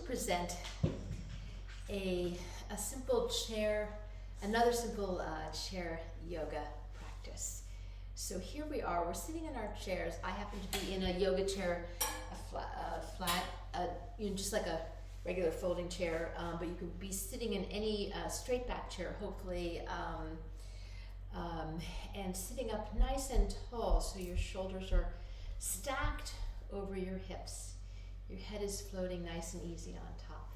present a simple chair, another simple chair yoga practice. So here we are, we're sitting in our chairs. I happen to be in a yoga chair, just like a regular folding chair, but you could be sitting in any straight back chair, hopefully, and sitting up nice and tall so your shoulders are stacked over your hips. Your head is floating nice and easy on top.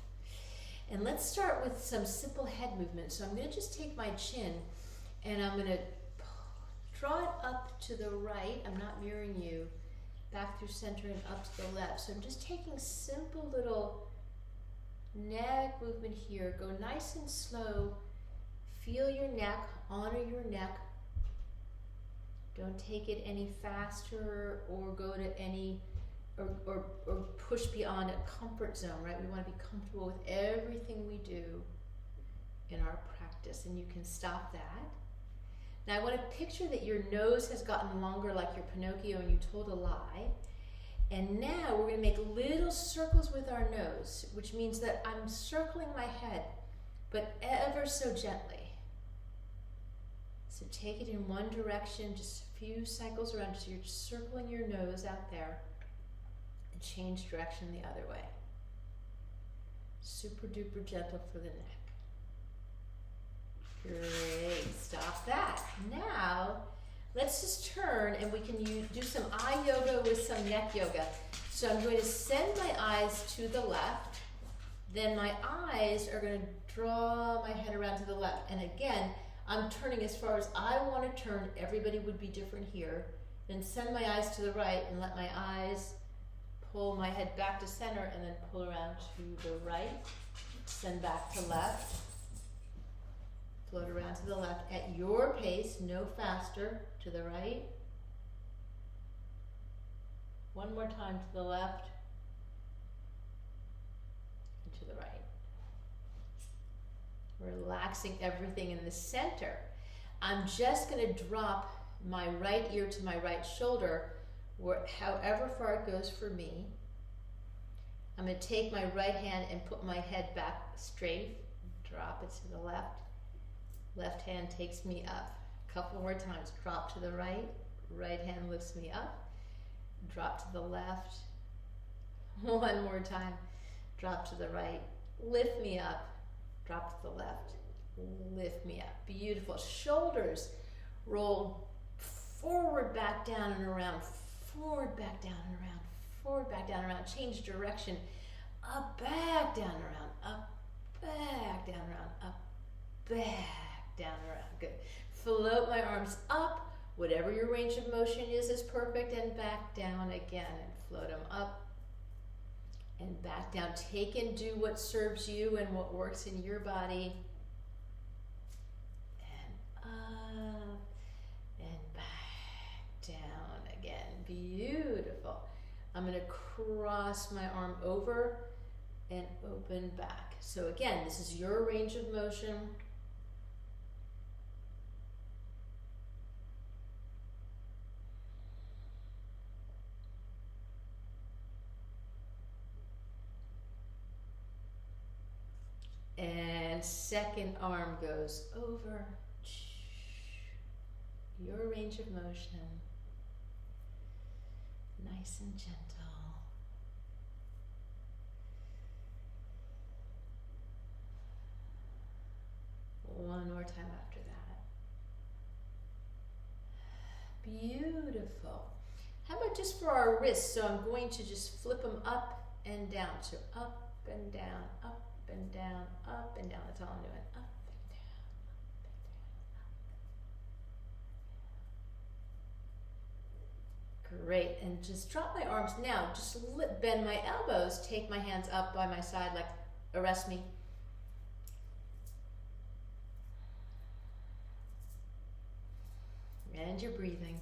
And let's start with some simple head movements. So I'm going to just take my chin and I'm going to draw it up to the right. I'm not mirroring you. Back through center and up to the left. So I'm just taking simple little neck movement here. Go nice and slow. Feel your neck, honor your neck. Don't take it any faster or go to any, or push beyond a comfort zone, right? We want to be comfortable with everything we do in our practice, and you can stop that. Now I want to picture that your nose has gotten longer like your Pinocchio and you told a lie. And now we're going to make little circles with our nose, which means that I'm circling my head, but ever so gently. So take it in one direction, just a few cycles around, so you're just circling your nose out there, and change direction the other way. Super duper gentle for the neck. Great, stop that. Now, let's just turn and we can do some eye yoga with some neck yoga. So I'm going to send my eyes to the left, then my eyes are going to draw my head around to the left. And again, I'm turning as far as I want to turn. Everybody would be different here. Then send my eyes to the right and let my eyes pull my head back to center and then pull around to the right. Send back to left. Float around to the left at your pace, no faster, to the right. One more time to the left and to the right. Relaxing everything in the center. I'm just going to drop my right ear to my right shoulder, however far it goes for me. I'm going to take my right hand and put my head back straight, drop it to the left. Left hand takes me up. A couple more times. Drop to the right. Right hand lifts me up. Drop to the left. One more time. Drop to the right. Lift me up. Drop to the left. Lift me up. Beautiful. Shoulders roll forward, back, down, and around. Forward, back, down, and around. Forward, back, down, and around. Change direction. Up, back, down, around. Up, back, down, around. Up, back. Down and around. Good. Float my arms up. Whatever your range of motion is perfect. And back down again. And float them up and back down. Take and do what serves you and what works in your body. And up and back down again. Beautiful. I'm going to cross my arm over and open back. So again, this is your range of motion. And second arm goes over. Your range of motion. Nice and gentle. One more time after that. Beautiful. How about just for our wrists? So I'm going to just flip them up and down. So up and down, up and down, up and down. That's all I'm doing. Up and down, up and down. Great. And just drop my arms now. Just bend my elbows. Take my hands up by my side, like arrest me. And you're breathing.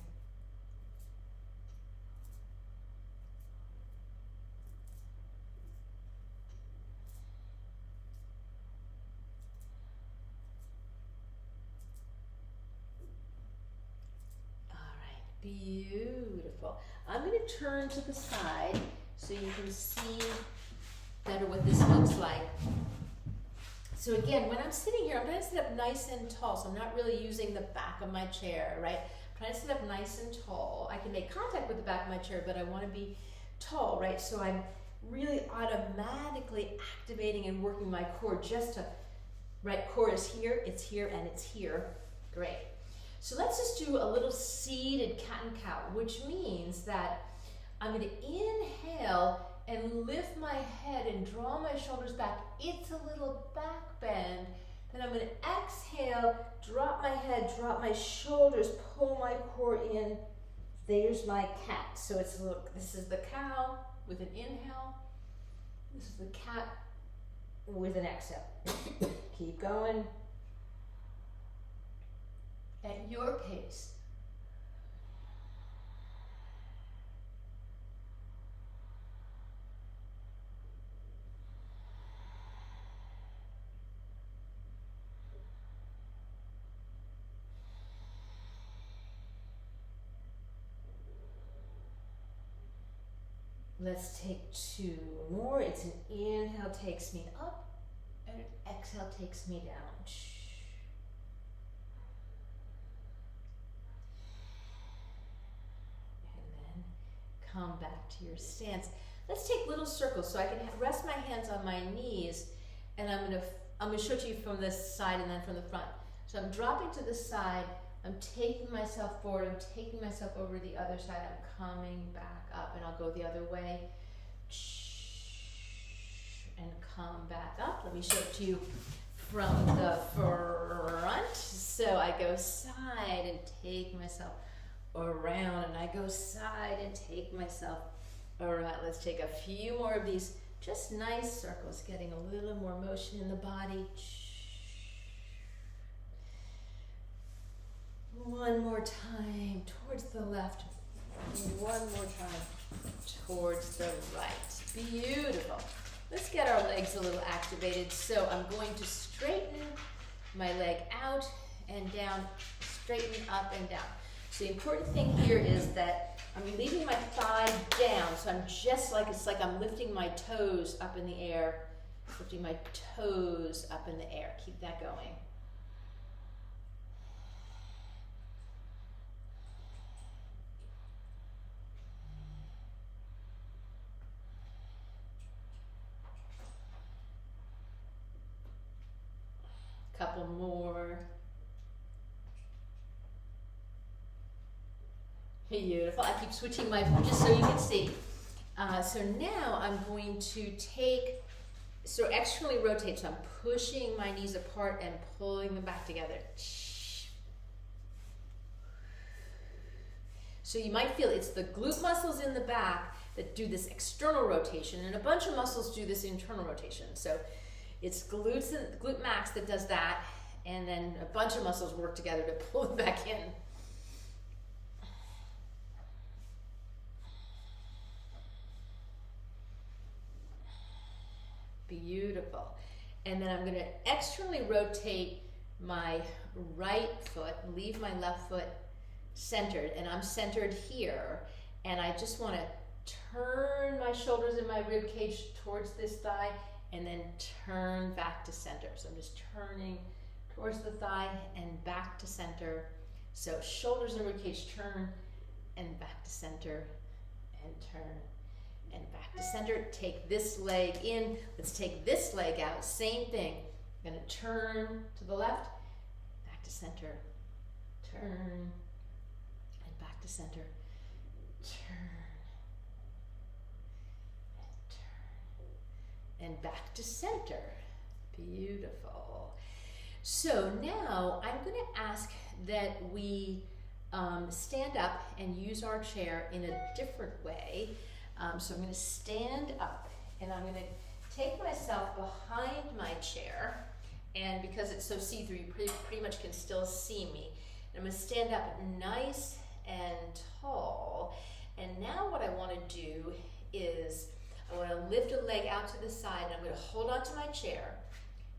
Beautiful. I'm going to turn to the side so you can see better what this looks like. So again, when I'm sitting here, I'm trying to sit up nice and tall, so I'm not really using the back of my chair, right? I'm trying to sit up nice and tall. I can make contact with the back of my chair, but I want to be tall, right? So I'm really automatically activating and working my core just to, right, core is here, and it's here. Great. So let's just do a little seated cat and cow, which means that I'm going to inhale and lift my head and draw my shoulders back. It's a little back bend. Then I'm going to exhale, drop my head, drop my shoulders, pull my core in. There's my cat. So it's a little, this is the cow with an inhale. This is the cat with an exhale. Keep going at your pace. Let's take 2 more. It's an inhale takes me up, and an exhale takes me down. And then come back to your stance. Let's take little circles so I can rest my hands on my knees, and I'm gonna show it to you from this side and then from the front. So I'm dropping to the side, I'm taking myself forward, I'm taking myself over the other side, I'm coming back up, and I'll go the other way. And come back up. Let me show it to you from the front. So I go side and take myself around, and I go side and take myself around. Let's take a few more of these, just nice circles, getting a little more motion in the body. One more time towards the left. One more time towards the right. Beautiful. Let's get our legs a little activated. So I'm going to straighten my leg out and down, straighten up and down. So the important thing here is that I'm leaving my thigh down. So I'm just like, it's like I'm lifting my toes up in the air, lifting my toes up in the air. Keep that going. Couple more. Beautiful. I keep switching my, just so you can see. So now I'm going to take, so externally rotate. So I'm pushing my knees apart and pulling them back together. So you might feel it's the glute muscles in the back that do this external rotation, and a bunch of muscles do this internal rotation. So it's glutes and glute max that does that, and then a bunch of muscles work together to pull it back in. Beautiful. And then I'm going to externally rotate my right foot, leave my left foot centered, and I'm centered here, and I just want to turn my shoulders and my rib cage towards this thigh, and then turn back to center. So I'm just turning towards the thigh and back to center. So shoulders and ribcage, turn and back to center, and turn and back to center. Take this leg in. Let's take this leg out. Same thing. I'm gonna turn to the left, back to center, turn and back to center, turn and back to center. Beautiful. So now I'm going to ask that we stand up and use our chair in a different way. So I'm going to stand up, and I'm going to take myself behind my chair, and because it's so see-through, you pretty much can still see me. And I'm going to stand up nice and tall, and now what I want to do is I want to lift a leg out to the side, and I'm going to hold on to my chair,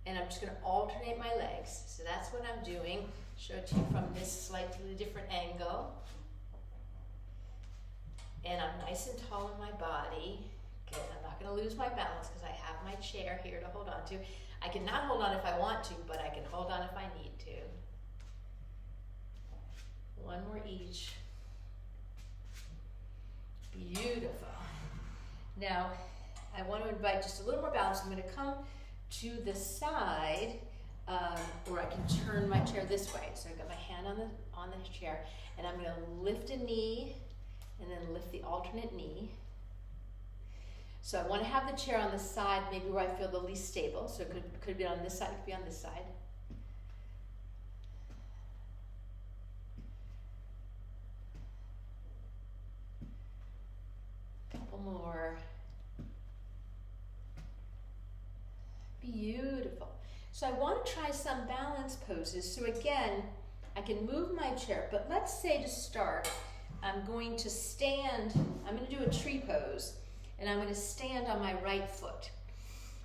and I'm just going to alternate my legs. So that's what I'm doing. Show it to you from this slightly different angle. And I'm nice and tall in my body. Good. I'm not going to lose my balance because I have my chair here to hold on to. I cannot hold on if I want to, but I can hold on if I need to. One more each. Beautiful. Now, I want to invite just a little more balance. I'm going to come to the side, or I can turn my chair this way. So I've got my hand on the chair, and I'm going to lift a knee, and then lift the alternate knee. So I want to have the chair on the side, maybe where I feel the least stable. So it could be on this side, it could be on this side. Couple more. Beautiful. So I want to try some balance poses. So again, I can move my chair, but let's say to start, I'm going to stand, I'm going to do a tree pose, and I'm going to stand on my right foot.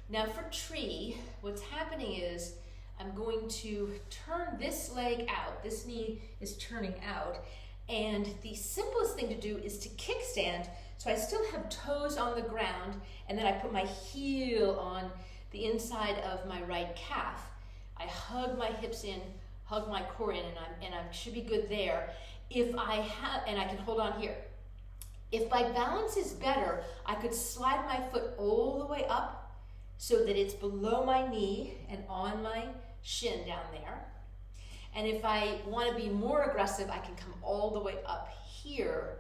Now for tree, what's happening is I'm going to turn this leg out, this knee is turning out, and the simplest thing to do is to kickstand, so I still have toes on the ground, and then I put my heel on the inside of my right calf. I hug my hips in, hug my core in, and I should be good there. If I have, and I can hold on here. If my balance is better, I could slide my foot all the way up so that it's below my knee and on my shin down there. And if I want to be more aggressive, I can come all the way up here,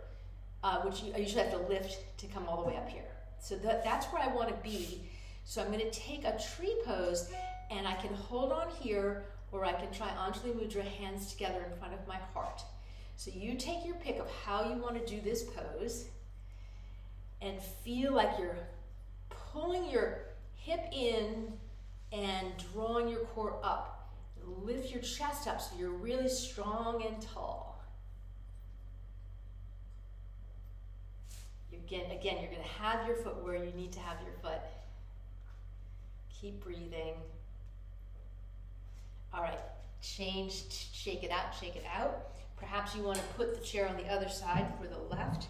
which I usually have to lift to come all the way up here. So that's where I want to be. So I'm going to take a tree pose, and I can hold on here, or I can try Anjali Mudra, hands together in front of my heart. So you take your pick of how you want to do this pose, and feel like you're pulling your hip in and drawing your core up. Lift your chest up so you're really strong and tall. Again, you're going to have your foot where you need to have your foot. Keep breathing. All right, shake it out, shake it out. Perhaps you want to put the chair on the other side for the left.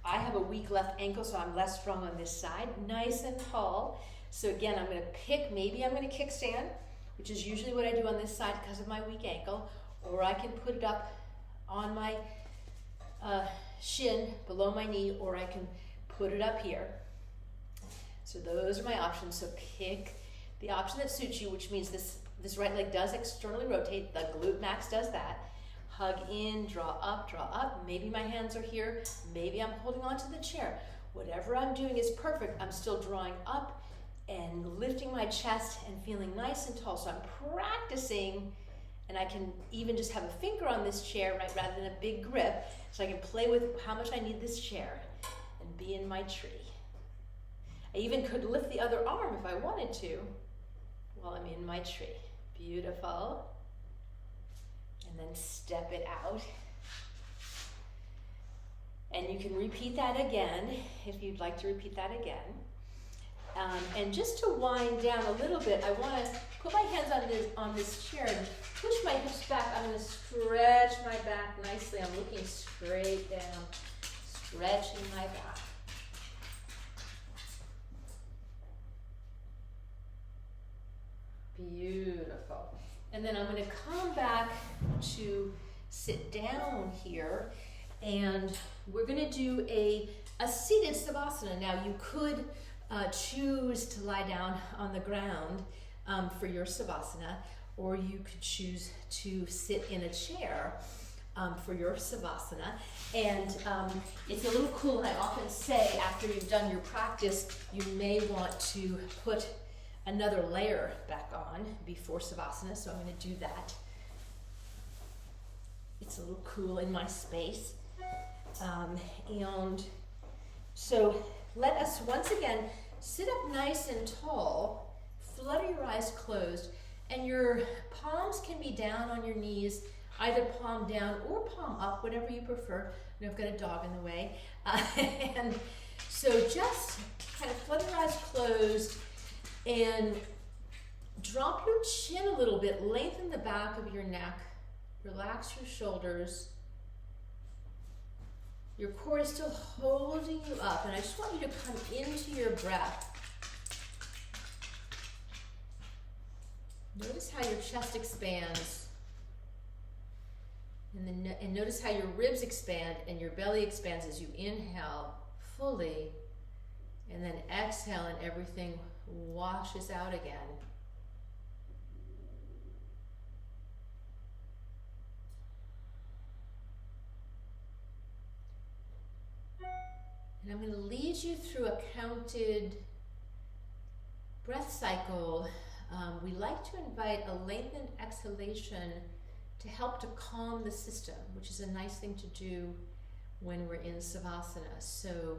I have a weak left ankle, so I'm less strong on this side. Nice and tall. So again, I'm going to pick, maybe I'm going to kickstand, which is usually what I do on this side because of my weak ankle, or I can put it up on my shin below my knee, or I can put it up here. So those are my options. So pick the option that suits you, which means this right leg does externally rotate. The glute max does that. Hug in, draw up. Maybe my hands are here. Maybe I'm holding onto the chair. Whatever I'm doing is perfect. I'm still drawing up and lifting my chest and feeling nice and tall. So I'm practicing, and I can even just have a finger on this chair, right, rather than a big grip, so I can play with how much I need this chair and be in my tree. I even could lift the other arm if I wanted to while I'm in my tree. Beautiful. And then step it out. And you can repeat that again if you'd like to repeat that again. And just to wind down a little bit, I want to put my hands on this chair and push my hips back. I'm going to stretch my back nicely. I'm looking straight down, stretching my back. Beautiful. And then I'm going to come back to sit down here, and we're going to do a seated savasana. Now you could choose to lie down on the ground for your savasana, or you could choose to sit in a chair for your savasana. And it's a little cool, and I often say after you've done your practice, you may want to put another layer back on before savasana, so I'm going to do that. It's a little cool in my space. And so let us once again sit up nice and tall, flutter your eyes closed, and your palms can be down on your knees, either palm down or palm up, whatever you prefer. I know I've got a dog in the way. And so just kind of flutter your eyes closed and drop your chin a little bit, lengthen the back of your neck, relax your shoulders. Your core is still holding you up, and I just want you to come into your breath. Notice how your chest expands, and notice how your ribs expand and your belly expands as you inhale fully, and then exhale and everything washes out again. And I'm going to lead you through a counted breath cycle. We like to invite a lengthened exhalation to help to calm the system, which is a nice thing to do when we're in savasana. So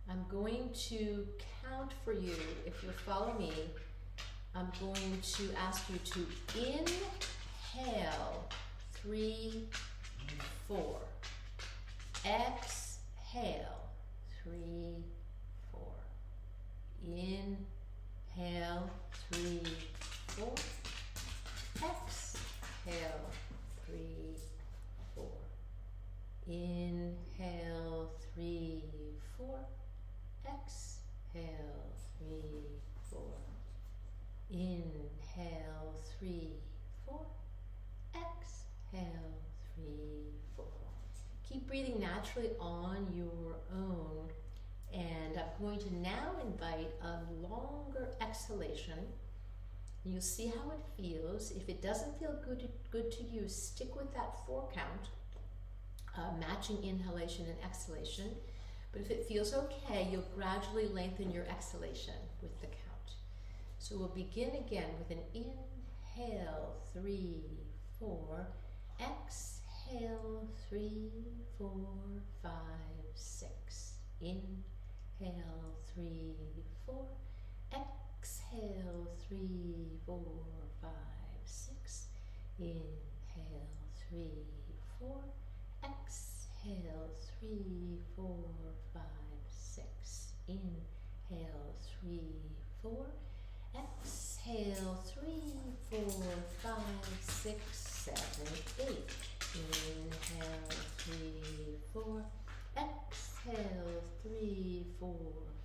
I'm going to count for you. If you'll follow me, I'm going to ask you to inhale 3, 4. Exhale 3, 4. Inhale 3, 4. Exhale 3, 4. Inhale 3, 4. Exhale 3, 4. Inhale 3, 4. Exhale 3, 4. Keep breathing naturally on your own, and I'm going to now invite a longer exhalation. You'll see how it feels. If it doesn't feel good to you, stick with that 4 count, matching inhalation and exhalation. But if it feels okay, you'll gradually lengthen your exhalation with the count. So we'll begin again with an inhale, 3, 4. Exhale, 3, 4, 5, 6. Inhale, 3, 4. Exhale, 3, 4, 5, 6. Inhale, 3, 4. Exhale, 3, 4, 5, 6. Inhale, 3, 4. Exhale, 3, 4, 5, 6, 7, 8. Inhale, 3, 4. Exhale, 3, 4,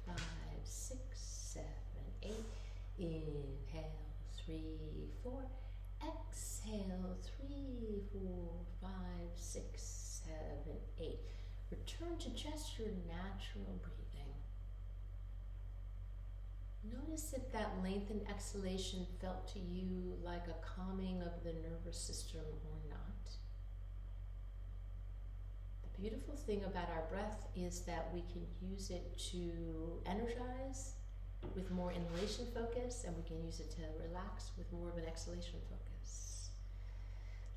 5, 6, 7, 8. Inhale, 3, 4. Exhale, 3, 4, 5, 6, 7, 8. Return to just your natural breathing. Notice if that lengthened exhalation felt to you like a calming of the nervous system or not. The beautiful thing about our breath is that we can use it to energize with more inhalation focus, and we can use it to relax with more of an exhalation focus.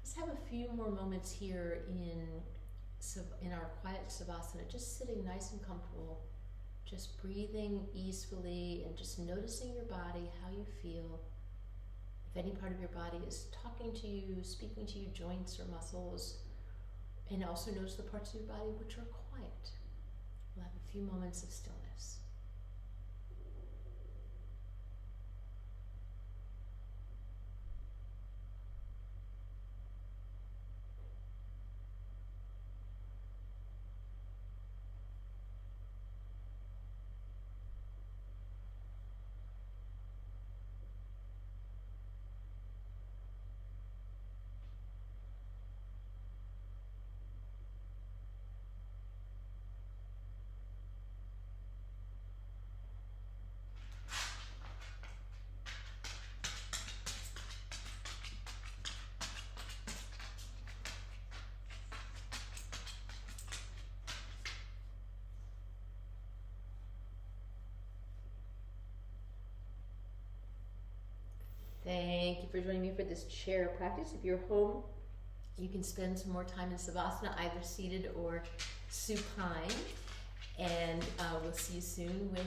Let's have a few more moments here in our quiet savasana, just sitting nice and comfortable, just breathing easefully and just noticing your body, how you feel. If any part of your body is talking to you, speaking to you, joints or muscles, and also notice the parts of your body which are quiet. We'll have a few moments of stillness. Thank you for joining me for this chair practice. If you're home, you can spend some more time in savasana, either seated or supine. And we'll see you soon with